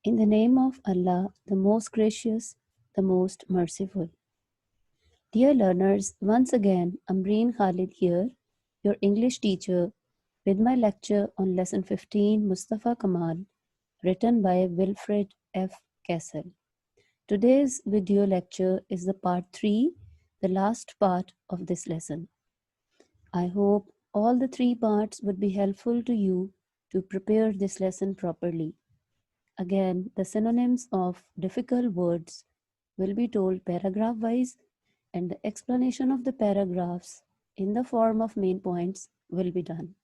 In the name of Allah, the most gracious, the most merciful. Dear learners, once again, Ambareen Khalid here, your English teacher, with my lecture on Lesson 15, Mustafa Kamal, written by Wilfrid F. Today's video lecture is the part 3, the last part of this lesson. I hope all the 3 parts would be helpful to you to prepare this lesson properly. Again, the synonyms of difficult words will be told paragraph-wise, and the explanation of the paragraphs in the form of main points will be done.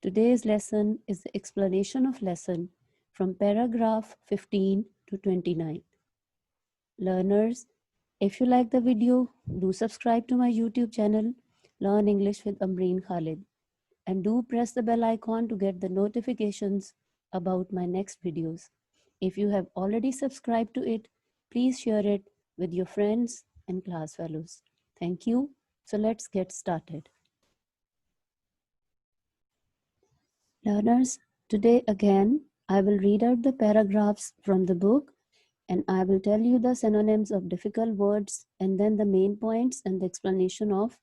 Today's lesson is the explanation of lesson from paragraph 15 to 29. Learners, if you like the video, do subscribe to my YouTube channel, Learn English with Ambareen Khalid, and do press the bell icon to get the notifications about my next videos. If you have already subscribed to it, please share it with your friends and class fellows. Thank you. So let's get started. Learners, today again, I will read out the paragraphs from the book and I will tell you the synonyms of difficult words and then the main points and the explanation of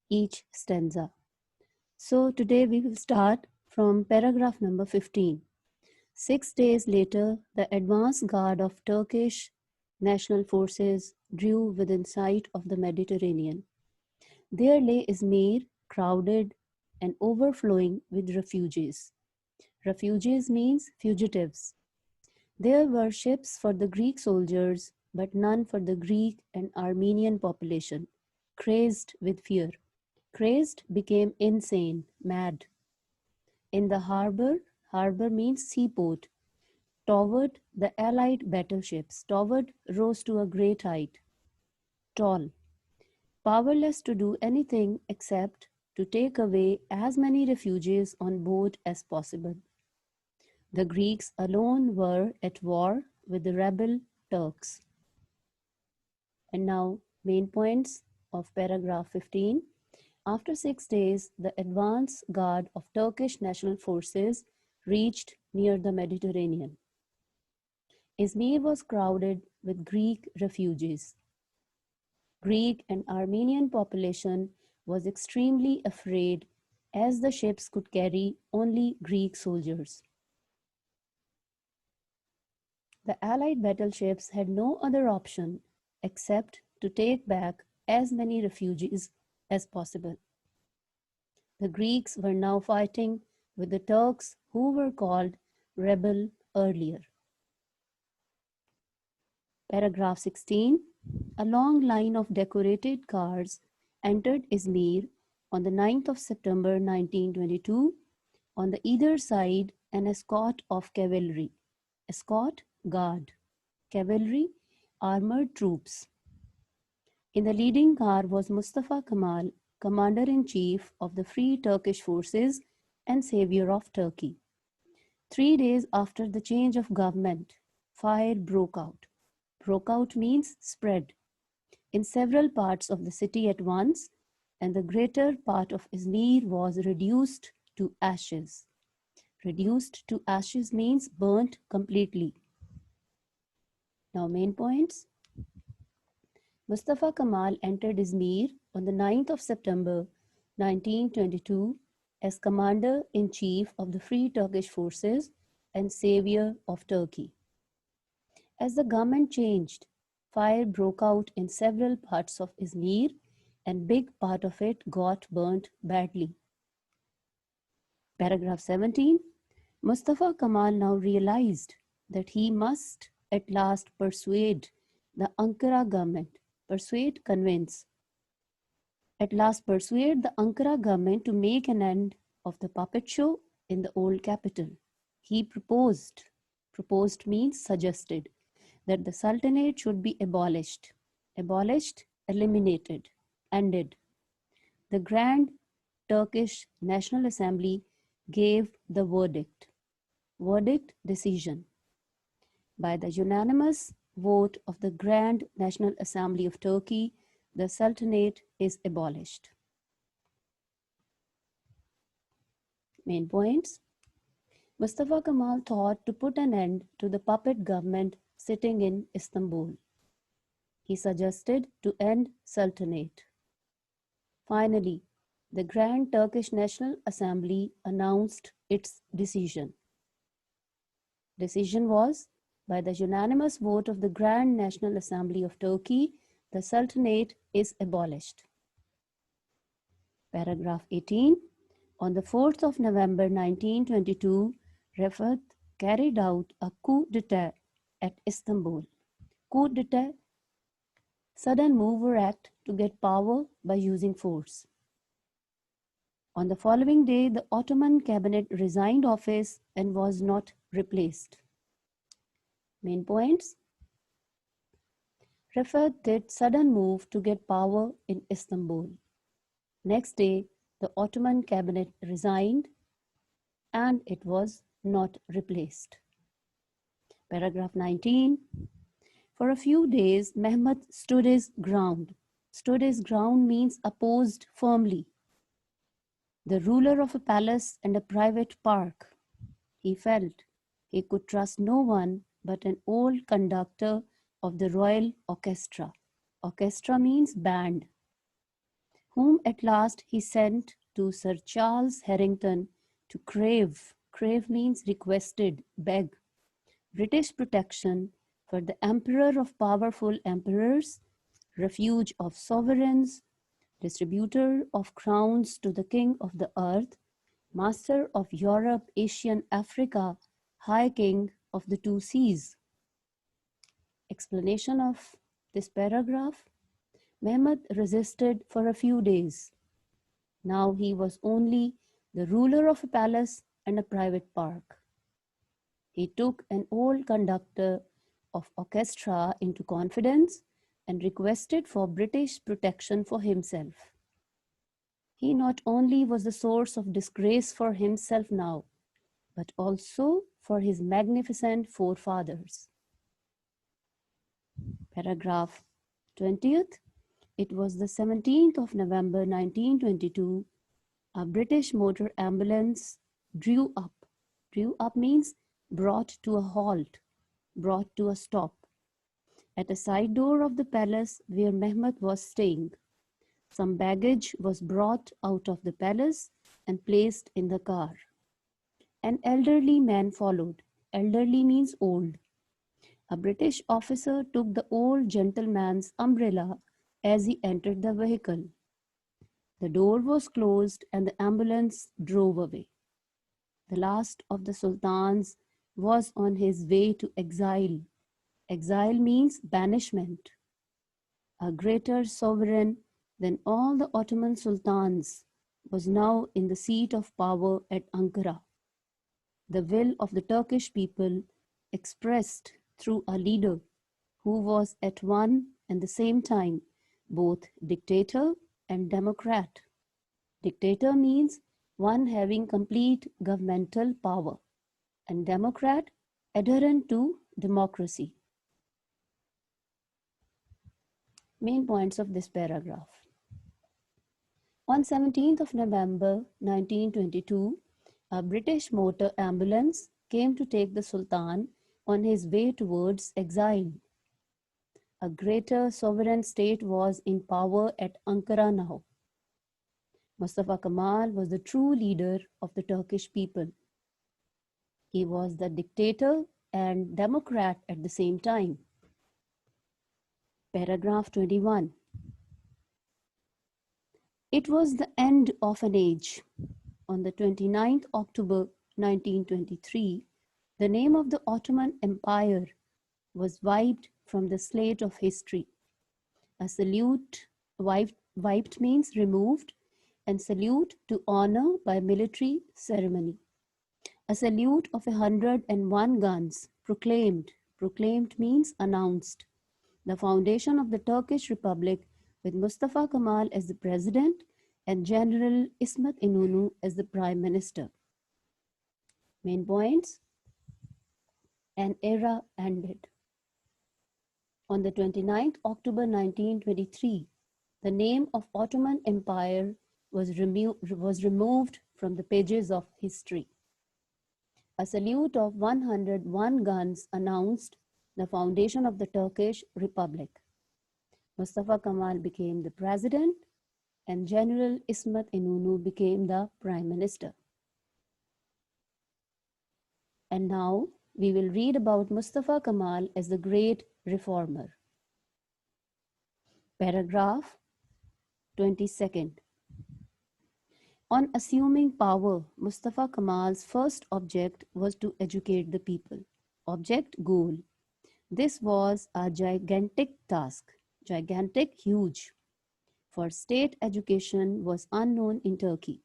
each stanza. So today we will start from paragraph number 15. 6 days later, the advance guard of Turkish national forces drew within sight of the Mediterranean. There lay Izmir, crowded and overflowing with refugees. Refugees means fugitives. There were ships for the Greek soldiers, but none for the Greek and Armenian population, crazed with fear. Crazed became insane, mad. In the harbor means seaport, towered the Allied battleships. Towered rose to a great height. Tall. Powerless to do anything except to take away as many refugees on board as possible. The Greeks alone were at war with the rebel Turks. And now, main points of paragraph 15. After 6 days, the advance guard of Turkish national forces reached near the Mediterranean. Izmir was crowded with Greek refugees. Greek and Armenian population was extremely afraid as the ships could carry only Greek soldiers. The Allied battleships had no other option except to take back as many refugees as possible. The Greeks were now fighting with the Turks who were called rebel earlier. Paragraph 16. A long line of decorated cars entered Izmir on the 9th of September 1922. On the either side, an escort of cavalry. Escort, guard. Cavalry, armored troops. In the leading car was Mustafa Kamal, Commander-in-Chief of the Free Turkish Forces and Savior of Turkey. 3 days after the change of government, fire broke out. Broke out means spread in several parts of the city at once, and the greater part of Izmir was reduced to ashes. Reduced to ashes means burnt completely. Now main points. Mustafa Kamal entered Izmir on the 9th of September 1922 as Commander-in-Chief of the Free Turkish Forces and Savior of Turkey. As the government changed, fire broke out in several parts of Izmir and big part of it got burnt badly. Paragraph 17. Mustafa Kamal now realized that he must at last persuade the Ankara government, convince. At last persuade the Ankara government to make an end of the puppet show in the old capital. He proposed means suggested, that the Sultanate should be abolished. Abolished, eliminated, ended. The Grand Turkish National Assembly gave the verdict. Verdict, decision. By the unanimous vote of the Grand National Assembly of Turkey, the Sultanate is abolished. Main points. Mustafa Kamal thought to put an end to the puppet government sitting in Istanbul. He suggested to end Sultanate. Finally, the Grand Turkish National Assembly announced its decision. Decision was, by the unanimous vote of the Grand National Assembly of Turkey, the Sultanate is abolished. Paragraph 18. On the 4th of November 1922, Refat carried out a coup d'etat at Istanbul. Coup d'etat, sudden move or act to get power by using force. On the following day, the Ottoman cabinet resigned office and was not replaced. Main points. Refat did sudden move to get power in Istanbul. Next day, the Ottoman cabinet resigned and it was not replaced. Paragraph 19. For a few days, Mehmet stood his ground. Stood his ground means opposed firmly. The ruler of a palace and a private park. He felt he could trust no one but an old conductor of the royal orchestra. Orchestra means band. Whom at last he sent to Sir Charles Harrington to crave. Crave means requested, beg. British protection for the emperor of powerful emperors, refuge of sovereigns, distributor of crowns to the king of the earth, master of Europe, Asia, and Africa, high king of the two seas. Explanation of this paragraph. Mehmet resisted for a few days. Now he was only the ruler of a palace and a private park. He took an old conductor of orchestra into confidence and requested for British protection for himself. He not only was the source of disgrace for himself now, but also for his magnificent forefathers. Paragraph 20th. It was the 17th of November 1922. A British motor ambulance drew up. Drew up means brought to a halt, brought to a stop, at a side door of the palace where Mehmet was staying. Some baggage was brought out of the palace and placed in the car. An elderly man followed. Elderly means old. A British officer took the old gentleman's umbrella as he entered the vehicle. The door was closed and the ambulance drove away. The last of the sultans was on his way to exile. Exile means banishment. A greater sovereign than all the Ottoman sultans was now in the seat of power at Ankara. The will of the Turkish people expressed through a leader who was at one and the same time both dictator and democrat. Dictator means one having complete governmental power, and democrat adherent to democracy. Main points of this paragraph. On 17th of November 1922, a British motor ambulance came to take the Sultan on his way towards exile. A greater sovereign state was in power at Ankara now. Mustafa Kamal was the true leader of the Turkish people. He was the dictator and democrat at the same time. Paragraph 21. It was the end of an age. On the 29th October 1923, the name of the Ottoman Empire was wiped from the slate of history. A salute, wiped means removed, and salute to honor by military ceremony. A salute of 101 guns proclaimed. Proclaimed means announced. The foundation of the Turkish Republic with Mustafa Kamal as the president and General Ismet İnönü as the prime minister. Main points. An era ended. On the 29th October 1923, the name of Ottoman Empire was removed from the pages of history. A salute of 101 guns announced the foundation of the Turkish Republic. Mustafa Kamal became the president and General Ismet Inonu became the prime minister. And now we will read about Mustafa Kamal as the great reformer. Paragraph 22nd. On assuming power, Mustafa Kamal's first object was to educate the people. Object, goal. This was a gigantic task, gigantic, huge, for state education was unknown in Turkey.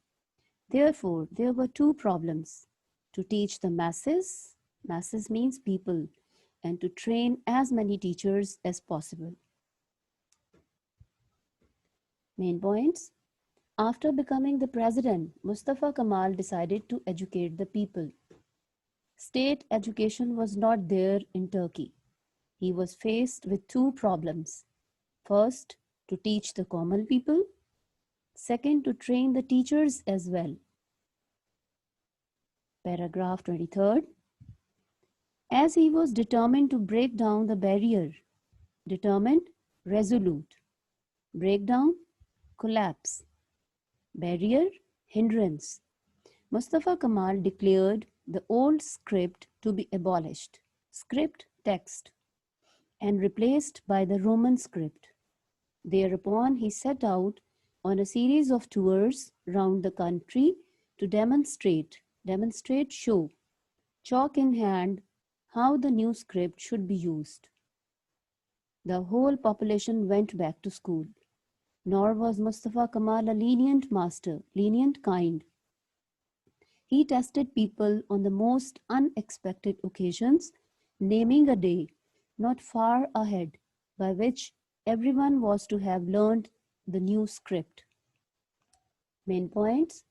Therefore, there were two problems: to teach the masses, masses means people, and to train as many teachers as possible. Main points. After becoming the president, Mustafa Kamal decided to educate the people. State education was not there in Turkey. He was faced with two problems. First, to teach the common people. Second, to train the teachers as well. Paragraph 23rd. As he was determined to break down the barrier, determined, resolute. Breakdown, collapse. Barrier, hindrance. Mustafa Kamal declared the old script to be abolished, script text, and replaced by the Roman script. Thereupon he set out on a series of tours round the country to demonstrate, show, chalk in hand, how the new script should be used. The whole population went back to school. Nor was Mustafa Kamal a lenient master, lenient kind. He tested people on the most unexpected occasions, naming a day not far ahead by which everyone was to have learned the new script. Main points.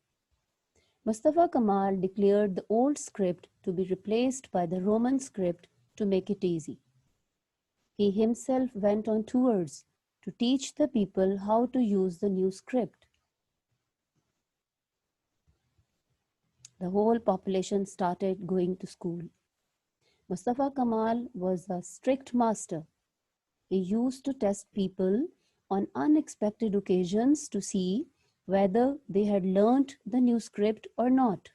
Mustafa Kamal declared the old script to be replaced by the Roman script to make it easy. He himself went on tours to teach the people how to use the new script. The whole population started going to school. Mustafa Kamal was a strict master. He used to test people on unexpected occasions to see whether they had learnt the new script or not.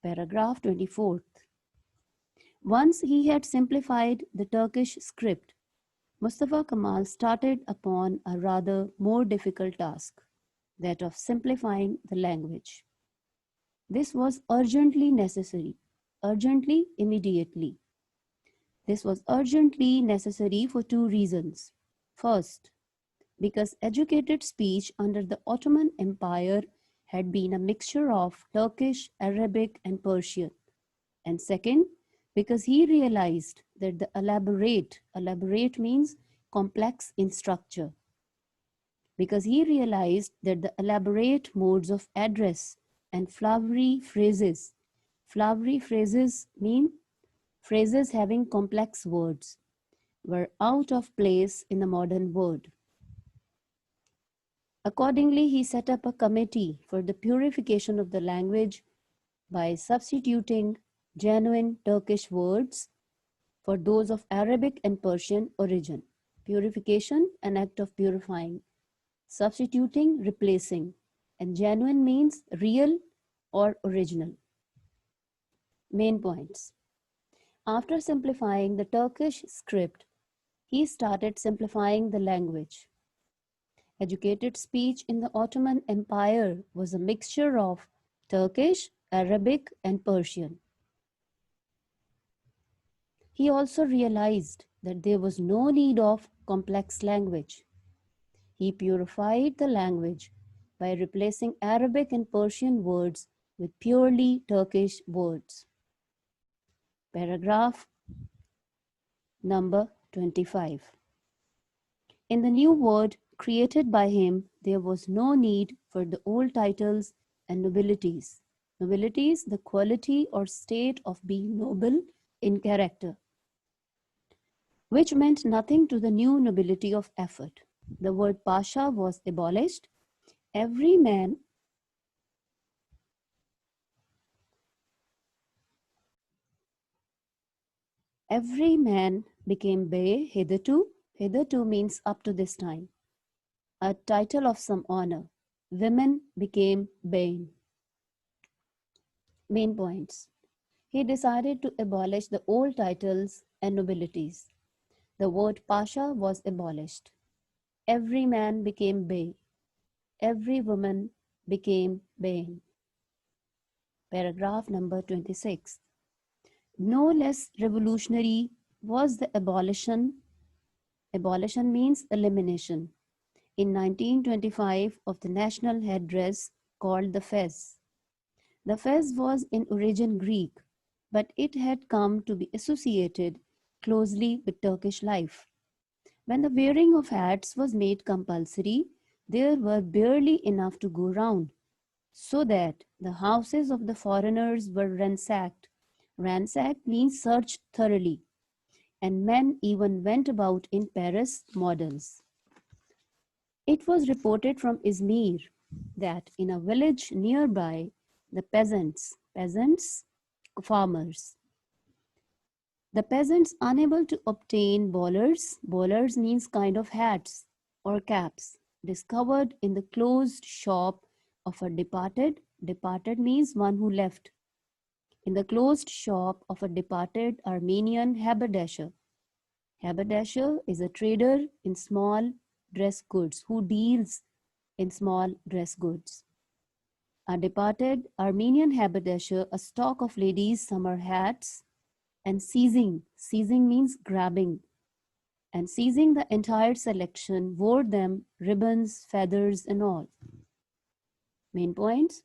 Paragraph 24th. Once he had simplified the Turkish script, Mustafa Kamal started upon a rather more difficult task, that of simplifying the language. This was urgently necessary, urgently, immediately. This was urgently necessary for two reasons. First, because educated speech under the Ottoman Empire had been a mixture of Turkish, Arabic, and Persian. And second, because he realized that the elaborate means complex in structure. Because he realized that the elaborate modes of address and flowery phrases mean phrases having complex words, were out of place in the modern world. Accordingly, he set up a committee for the purification of the language by substituting genuine Turkish words for those of Arabic and Persian origin. Purification, an act of purifying. Substituting, replacing. And genuine means real or original. Main points. After simplifying the Turkish script, he started simplifying the language. Educated speech in the Ottoman Empire was a mixture of Turkish, Arabic, and Persian. He also realized that there was no need of complex language. He purified the language by replacing Arabic and Persian words with purely Turkish words. Paragraph number 25. In the new word created by him, there was no need for the old titles and nobilities. Nobilities, the quality or state of being noble in character, which meant nothing to the new nobility of effort. The word pasha was abolished. Every man Every man became bey hitherto. Hitherto means up to this time, a title of some honor. Women became bey. Main points. He decided to abolish the old titles and nobilities. The word pasha was abolished. Every man became bey. Every woman became bey. Paragraph number 26. No less revolutionary was the abolition. Abolition means elimination. In 1925 of the national headdress called the fez. The fez was in origin Greek, but it had come to be associated closely with Turkish life. When the wearing of hats was made compulsory, there were barely enough to go round, so that the houses of the foreigners were ransacked. Ransacked means searched thoroughly, and men even went about in Paris models. It was reported from Izmir that in a village nearby, the peasants, farmers, the peasants unable to obtain bowlers means kind of hats or caps, discovered in the closed shop of a departed means one who left, in the closed shop of a departed Armenian haberdasher. Haberdasher is a trader in small dress goods who deals in small dress goods. A departed Armenian haberdasher, a stock of ladies' summer hats, and seizing means grabbing, and seizing the entire selection, wore them, ribbons, feathers, and all. Main points.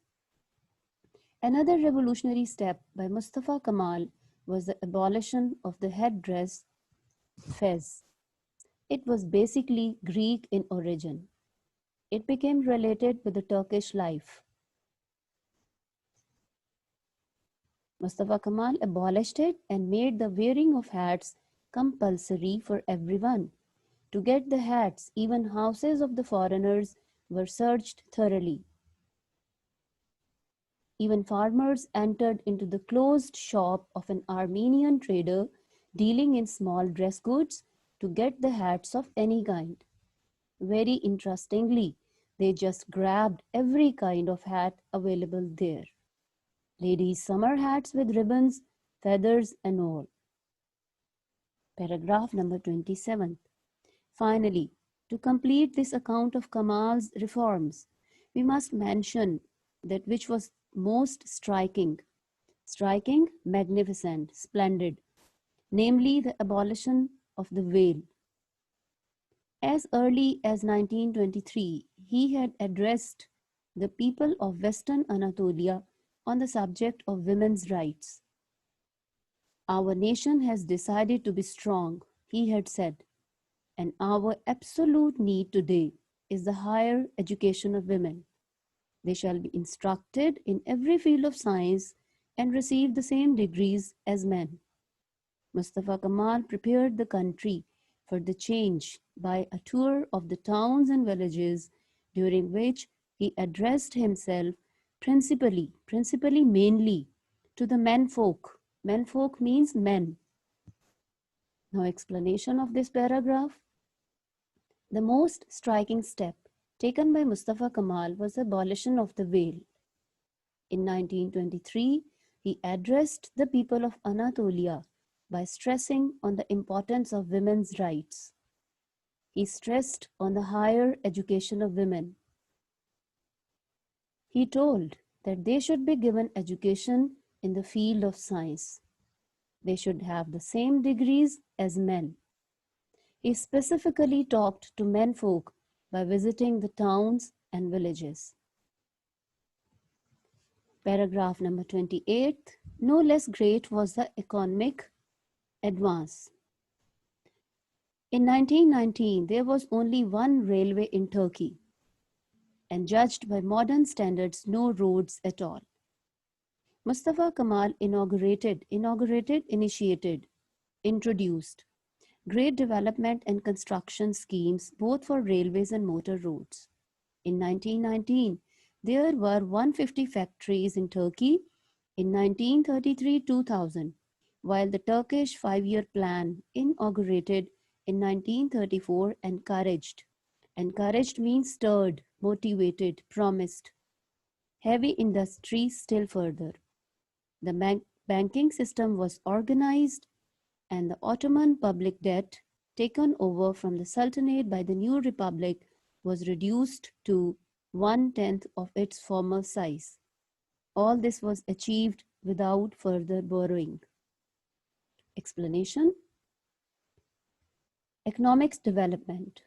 Another revolutionary step by Mustafa Kamal was the abolition of the headdress fez. It was basically Greek in origin. It became related with the Turkish life. Mustafa Kamal abolished it and made the wearing of hats compulsory for everyone. To get the hats, even houses of the foreigners were searched thoroughly. Even farmers entered into the closed shop of an Armenian trader dealing in small dress goods to get the hats of any kind. Very interestingly, they just grabbed every kind of hat available there. Ladies' summer hats with ribbons, feathers, and all. Paragraph number 27. Finally, to complete this account of Kamal's reforms, we must mention that which was most striking, magnificent, splendid, namely the abolition of the veil. As early as 1923, he had addressed the people of Western Anatolia on the subject of women's rights. Our nation has decided to be strong, he had said, and our absolute need today is the higher education of women. They shall be instructed in every field of science and receive the same degrees as men. Mustafa Kamal prepared the country for the change by a tour of the towns and villages, during which he addressed himself principally mainly to the menfolk. Menfolk means men. Now, explanation of this paragraph. The most striking step taken by Mustafa Kamal was the abolition of the veil. In 1923, he addressed the people of Anatolia by stressing on the importance of women's rights. He stressed on the higher education of women. He told that they should be given education in the field of science. They should have the same degrees as men. He specifically talked to menfolk by visiting the towns and villages. Paragraph number 28. No less great was the economic advance. In 1919, there was only one railway in Turkey, and judged by modern standards, no roads at all. Mustafa Kamal introduced great development and construction schemes both for railways and motor roads. In 1919, there were 150 factories in Turkey. In 1933-2000, while the Turkish five-year plan, inaugurated in 1934, encouraged means stirred, motivated, promised heavy industry still further. The banking system was organized, and the Ottoman public debt, taken over from the Sultanate by the new republic, was reduced to one-tenth of its former size. All this was achieved without further borrowing. Explanation: Economics development.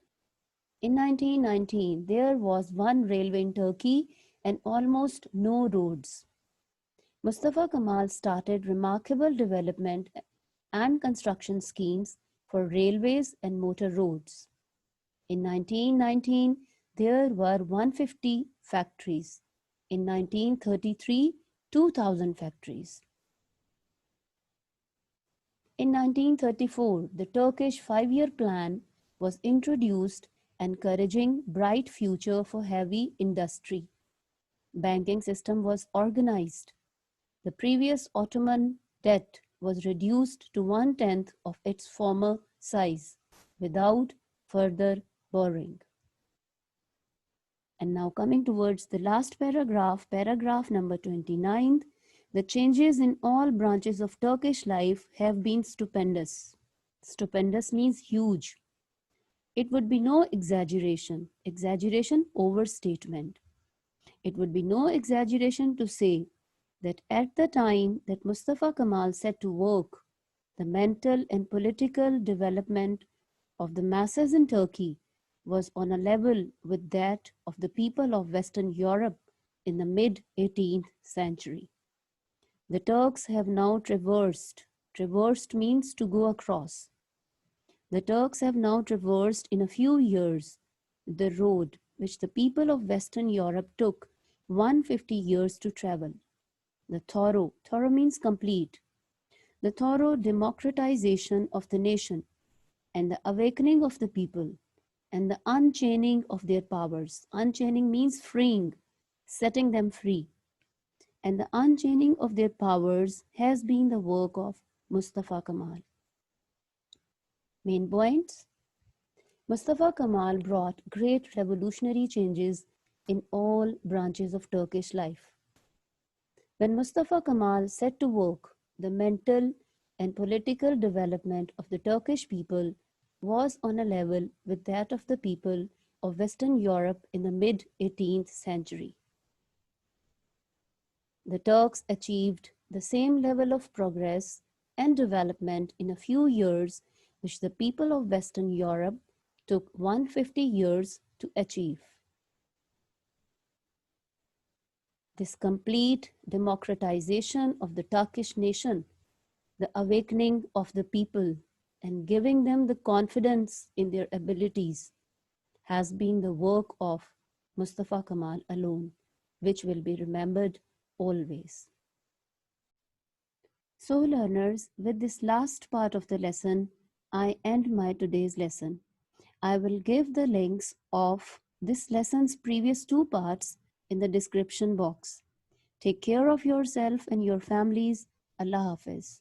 In 1919, there was one railway in Turkey and almost no roads. Mustafa Kamal started remarkable development and construction schemes for railways and motor roads. In 1919, there were 150 factories. In 1933, 2,000 factories. In 1934, the Turkish five-year plan was introduced, encouraging bright future for heavy industry. Banking system was organized. The previous Ottoman debt was reduced to one-tenth of its former size without further borrowing. And now coming towards the last paragraph, paragraph number 29, the changes in all branches of Turkish life have been stupendous. Stupendous means huge. It would be no exaggeration, overstatement. It would be no exaggeration to say that at the time that Mustafa Kamal set to work, the mental and political development of the masses in Turkey was on a level with that of the people of Western Europe in the mid-18th century. The Turks have now traversed means to go across. The Turks have now traversed in a few years the road which the people of Western Europe took 150 years to travel. The thorough means complete, the thorough democratization of the nation and the awakening of the people and the unchaining of their powers. Unchaining means freeing, setting them free. And the unchaining of their powers has been the work of Mustafa Kamal. Main points: Mustafa Kamal brought great revolutionary changes in all branches of Turkish life. When Mustafa Kamal set to work, the mental and political development of the Turkish people was on a level with that of the people of Western Europe in the mid-18th century. The Turks achieved the same level of progress and development in a few years which the people of Western Europe took 150 years to achieve. This complete democratization of the Turkish nation, the awakening of the people, and giving them the confidence in their abilities has been the work of Mustafa Kamal alone, which will be remembered always. So learners, with this last part of the lesson, I end my today's lesson. I will give the links of this lesson's previous two parts in the description box. Take care of yourself and your families. Allah Hafiz.